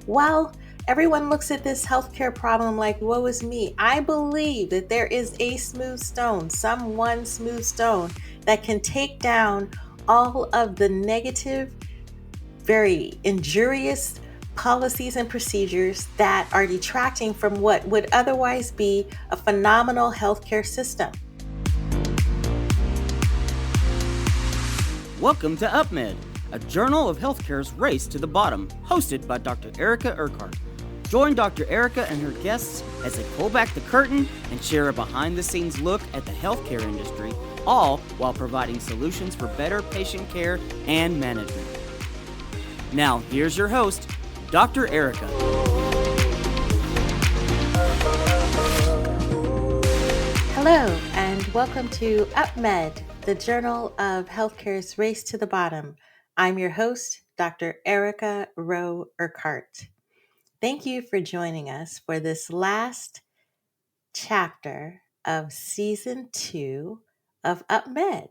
While everyone looks at this healthcare problem like, woe is me, I believe that there is a smooth stone, some one smooth stone that can take down all of the negative, very injurious policies and procedures that are detracting from what would otherwise be a phenomenal healthcare system. Welcome to UpMed, a journal of healthcare's race to the bottom, hosted by Dr. Rowe Urquhart. Join Dr. Erica and her guests as they pull back the curtain and share a behind-the-scenes look at the healthcare industry, all while providing solutions for better patient care and management. Now, here's your host, Dr. Erica. Hello, and welcome to UpMed, the Journal of Healthcare's Race to the Bottom. I'm your host, Dr. Erica Rowe Urquhart. Thank you for joining us for this last chapter of Season 2 of UpMed.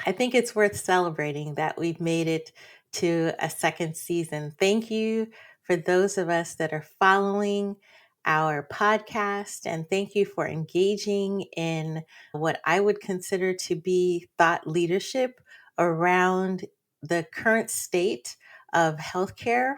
I think it's worth celebrating that we've made it to a second season. Thank you for those of us that are following our podcast, and thank you for engaging in what I would consider to be thought leadership around the current state of healthcare.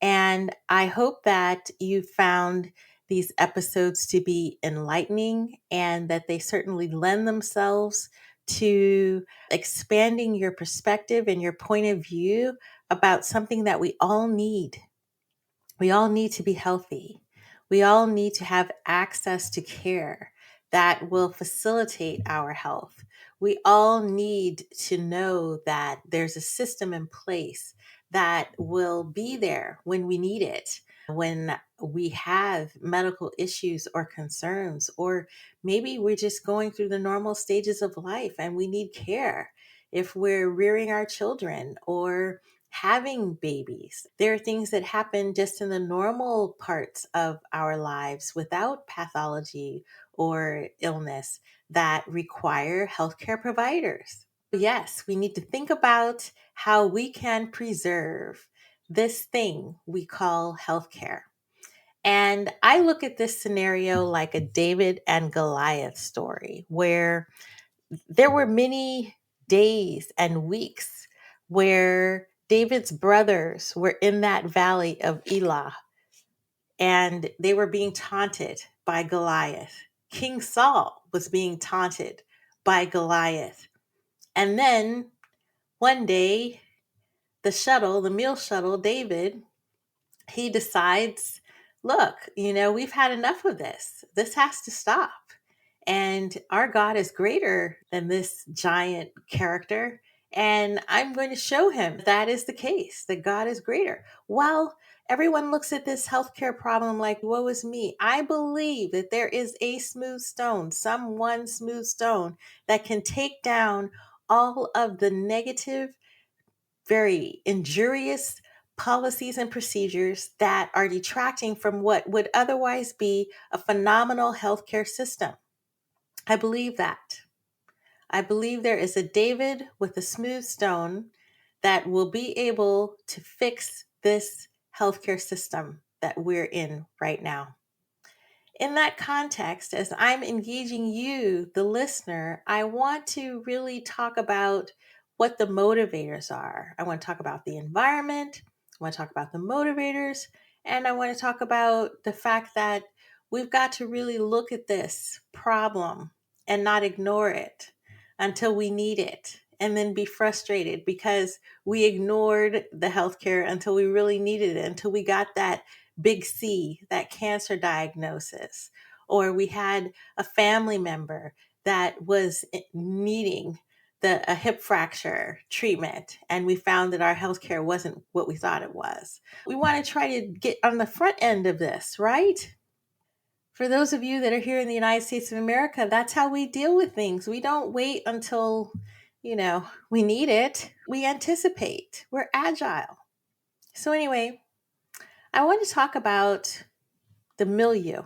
And I hope that you found these episodes to be enlightening and that they certainly lend themselves to expanding your perspective and your point of view about something that we all need. We all need to be healthy. We all need to have access to care that will facilitate our health. We all need to know that there's a system in place that will be there when we need it, when we have medical issues or concerns, or maybe we're just going through the normal stages of life and we need care. If we're rearing our children or having babies. There are things that happen just in the normal parts of our lives without pathology or illness that require healthcare providers. Yes, we need to think about how we can preserve this thing we call healthcare. And I look at this scenario like a David and Goliath story, where there were many days and weeks where David's brothers were in that valley of Elah and they were being taunted by Goliath. King Saul was being taunted by Goliath. And then one day, the meal shuttle, David, he decides, look, we've had enough of this. This has to stop. And our God is greater than this giant character. And I'm going to show him that is the case, that God is greater. Well, everyone looks at this healthcare problem like, woe is me. I believe that there is a smooth stone, some one smooth stone that can take down all of the negative, very injurious policies and procedures that are detracting from what would otherwise be a phenomenal healthcare system. I believe that. I believe there is a David with a smooth stone that will be able to fix this healthcare system that we're in right now. In that context, as I'm engaging you, the listener, I want to really talk about what the motivators are. I want to talk about the environment. I want to talk about the motivators. And I want to talk about the fact that we've got to really look at this problem and not ignore it until we need it, and then be frustrated because we ignored the healthcare until we really needed it, until we got that big C, that cancer diagnosis, or we had a family member that was needing a hip fracture treatment, and we found that our healthcare wasn't what we thought it was. We want to try to get on the front end of this, right? For those of you that are here in the United States of America, that's how we deal with things. We don't wait until, we need it. We anticipate. We're agile. So anyway, I want to talk about the milieu.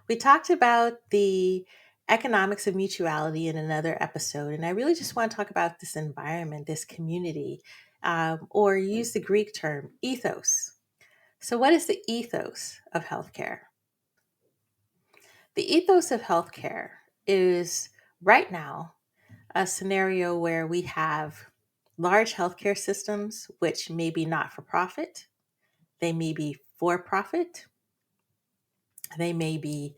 We talked about the economics of mutuality in another episode, and I really just want to talk about this environment, this community, or use the Greek term ethos. So, what is the ethos of healthcare? The ethos of healthcare is right now a scenario where we have large healthcare systems, which may be not for profit, they may be for profit, they may be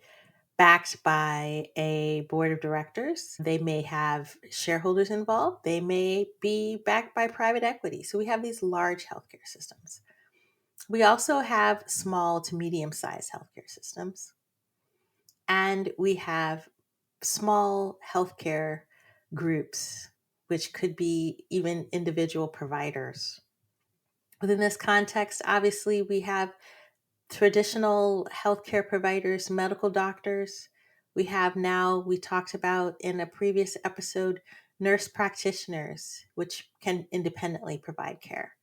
backed by a board of directors, they may have shareholders involved, they may be backed by private equity. So we have these large healthcare systems. We also have small to medium sized healthcare systems, and we have small healthcare groups, which could be even individual providers. Within this context, obviously, we have traditional healthcare providers, medical doctors. We have now, we talked about in a previous episode, nurse practitioners, which can independently provide care.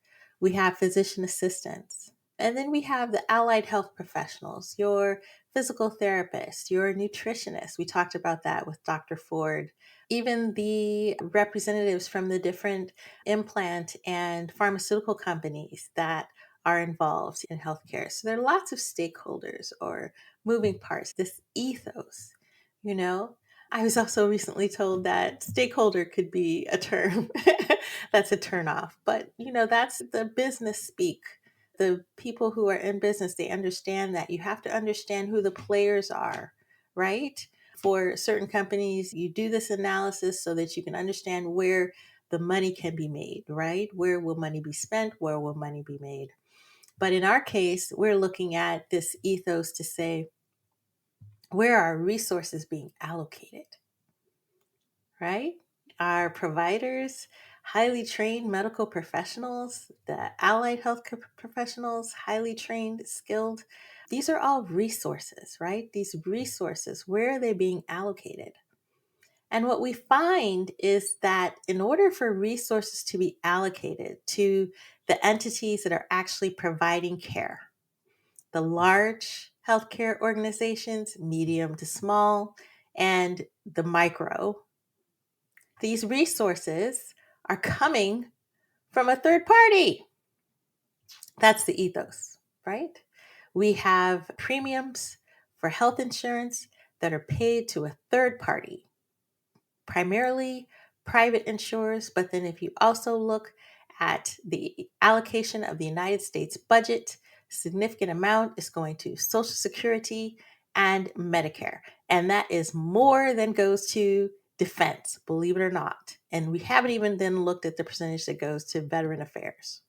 We have physician assistants. And then we have the allied health professionals, your physical therapist, your nutritionist. We talked about that with Dr. Ford. Even the representatives from the different implant and pharmaceutical companies that are involved in healthcare. So there are lots of stakeholders or moving parts, this ethos, you know. I was also recently told that stakeholder could be a term that's a turnoff, but that's the business speak. The people who are in business, they understand that you have to understand who the players are, right? For certain companies, you do this analysis so that you can understand where the money can be made, right? Where will money be spent? Where will money be made? But in our case, we're looking at this ethos to say, where are resources being allocated, right? Our providers, highly trained medical professionals, the allied health professionals, highly trained, skilled, these are all resources, right? These resources, where are they being allocated? And what we find is that in order for resources to be allocated to the entities that are actually providing care, the large healthcare organizations, medium to small, and the micro, these resources are coming from a third party. That's the ethos, right? We have premiums for health insurance that are paid to a third party, primarily private insurers. But then if you also look at the allocation of the United States budget, significant amount is going to Social Security and Medicare. And that is more than goes to defense, believe it or not. And we haven't even then looked at the percentage that goes to veteran affairs.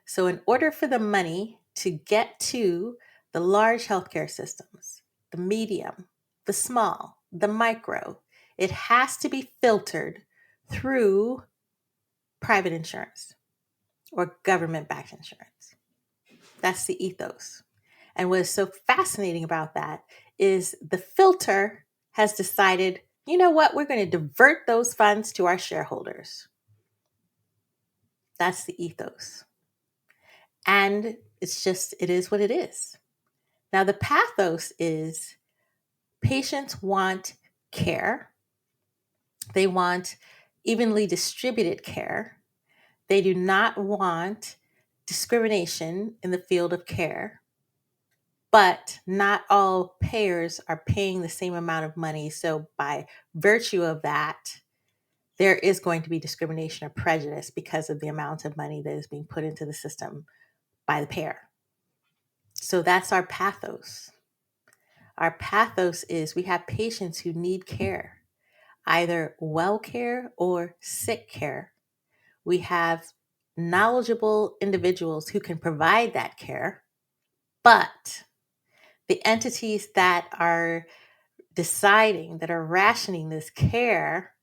So in order for the money to get to the large healthcare systems, the medium, the small, the micro, it has to be filtered through private insurance or government-backed insurance. That's the ethos. And what is so fascinating about that is the filter has decided, you know what, we're going to divert those funds to our shareholders. That's the ethos. And it is what it is. Now, the pathos is patients want care. They want evenly distributed care. They do not want discrimination in the field of care, but not all payers are paying the same amount of money. So, by virtue of that, there is going to be discrimination or prejudice because of the amount of money that is being put into the system by the payer. So, that's our pathos. Our pathos is we have patients who need care, either well care or sick care. We have knowledgeable individuals who can provide that care, but the entities that are deciding, that are rationing this care,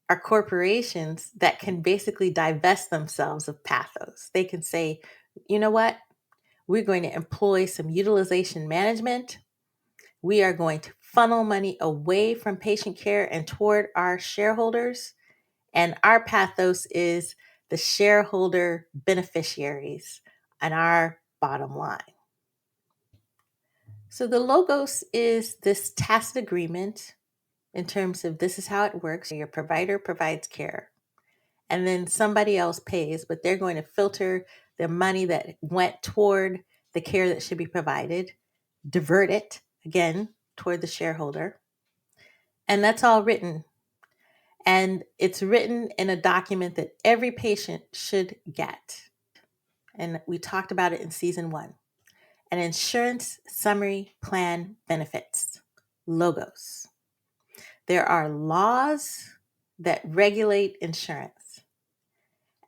are corporations that can basically divest themselves of pathos. They can say, you know what? We're going to employ some utilization management. We are going to funnel money away from patient care and toward our shareholders. And our pathos is the shareholder beneficiaries and our bottom line. So the logos is this tacit agreement in terms of this is how it works. Your provider provides care, and then somebody else pays, but they're going to filter the money that went toward the care that should be provided, divert it again toward the shareholder. And that's all written. And it's written in a document that every patient should get. And we talked about it in season 1. An insurance summary plan benefits, logos. There are laws that regulate insurance.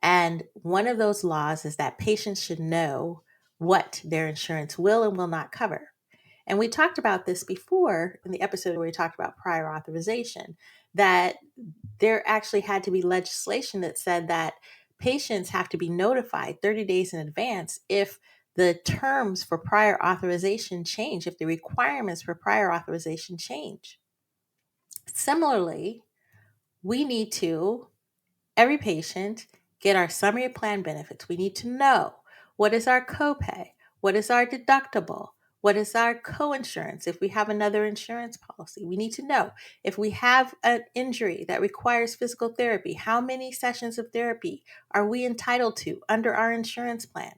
And one of those laws is that patients should know what their insurance will and will not cover. And we talked about this before in the episode where we talked about prior authorization, that there actually had to be legislation that said that patients have to be notified 30 days in advance if the terms for prior authorization change, if the requirements for prior authorization change. Similarly, we need to, every patient, get our summary plan benefits. We need to know what is our copay, what is our deductible, what is our coinsurance if we have another insurance policy. We need to know if we have an injury that requires physical therapy, how many sessions of therapy are we entitled to under our insurance plan.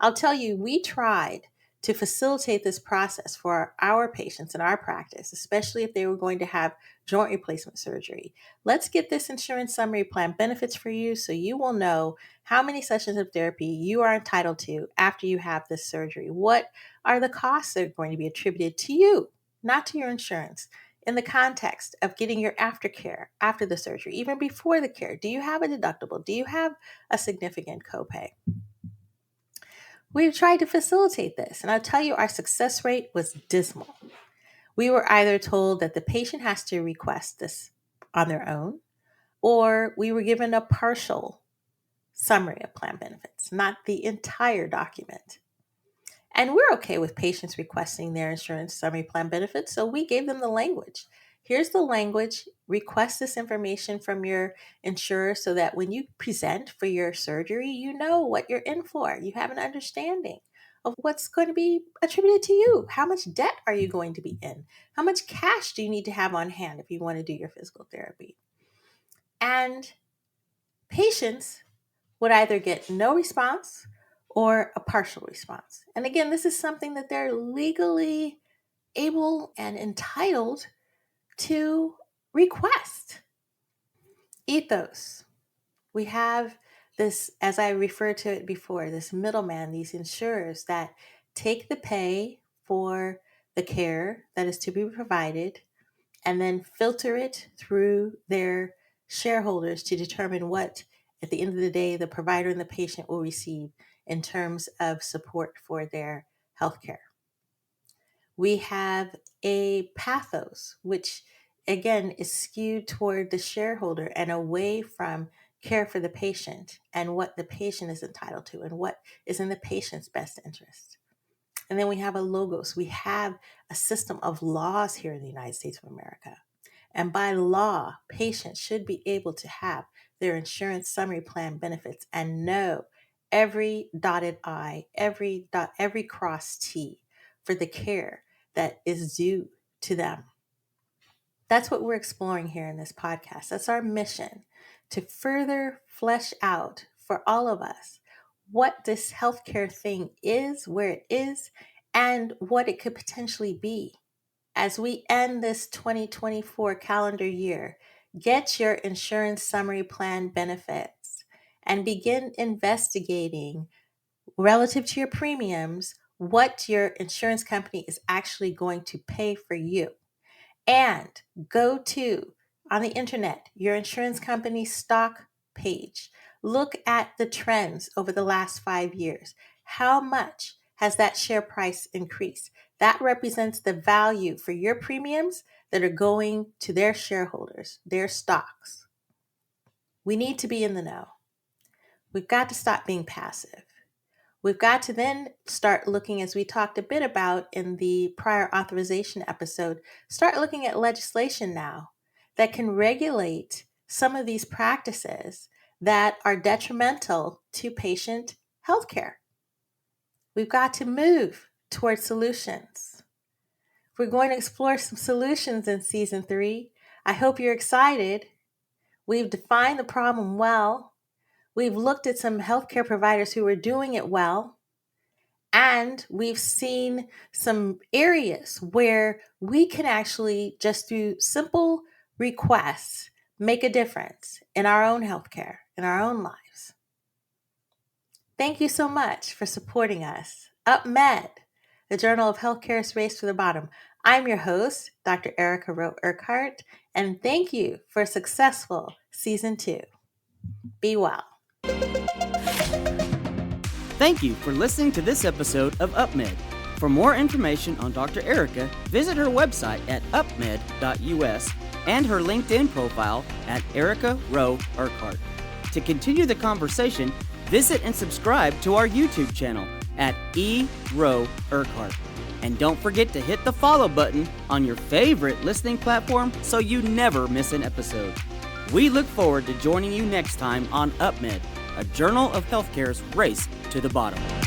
I'll tell you, we tried to facilitate this process for our patients in our practice, especially if they were going to have joint replacement surgery. Let's get this insurance summary plan benefits for you so you will know how many sessions of therapy you are entitled to after you have this surgery. What are the costs that are going to be attributed to you, not to your insurance, in the context of getting your aftercare after the surgery, even before the care? Do you have a deductible? Do you have a significant copay? We've tried to facilitate this, and I'll tell you, our success rate was dismal. We were either told that the patient has to request this on their own, or we were given a partial summary of plan benefits, not the entire document. And we're okay with patients requesting their insurance summary plan benefits, so we gave them the language. Here's the language. Request this information from your insurer so that when you present for your surgery, you know what you're in for. You have an understanding of what's going to be attributed to you. How much debt are you going to be in? How much cash do you need to have on hand if you want to do your physical therapy? And patients would either get no response or a partial response. And again, this is something that they're legally able and entitled to request. Ethos. We have this, as I referred to it before, this middleman, these insurers that take the pay for the care that is to be provided and then filter it through their shareholders to determine what, at the end of the day, the provider and the patient will receive in terms of support for their healthcare. We have a pathos, which again is skewed toward the shareholder and away from care for the patient and what the patient is entitled to and what is in the patient's best interest. And then we have a logos. We have a system of laws here in the United States of America. And by law, patients should be able to have their insurance summary plan benefits and know every dotted I, every cross T for the care that is due to them. That's what we're exploring here in this podcast. That's our mission, to further flesh out for all of us what this healthcare thing is, where it is, and what it could potentially be. As we end this 2024 calendar year, get your insurance summary plan benefits and begin investigating relative to your premiums what your insurance company is actually going to pay for you. And go to, on the internet, your insurance company's stock page. Look at the trends over the last 5 years. How much has that share price increased? That represents the value for your premiums that are going to their shareholders, their stocks. We need to be in the know. We've got to stop being passive. We've got to then start looking, as we talked a bit about in the prior authorization episode, start looking at legislation now that can regulate some of these practices that are detrimental to patient healthcare. We've got to move towards solutions. We're going to explore some solutions in season 3. I hope you're excited. We've defined the problem well. We've looked at some healthcare providers who are doing it well. And we've seen some areas where we can actually, just through simple requests, make a difference in our own healthcare, in our own lives. Thank you so much for supporting us. UpMed, the Journal of Healthcare's Race to the Bottom. I'm your host, Dr. Erica Rowe Urquhart, and thank you for a successful Season 2. Be well. Thank you for listening to this episode of UpMed. For more information on Dr. Erica, visit her website at upmed.us and her LinkedIn profile at Erica Rowe Urquhart. To continue the conversation, visit and subscribe to our YouTube channel at Rowe Urquhart. And don't forget to hit the follow button on your favorite listening platform so you never miss an episode. We look forward to joining you next time on UpMed, a Journal of Healthcare's Race to the Bottom.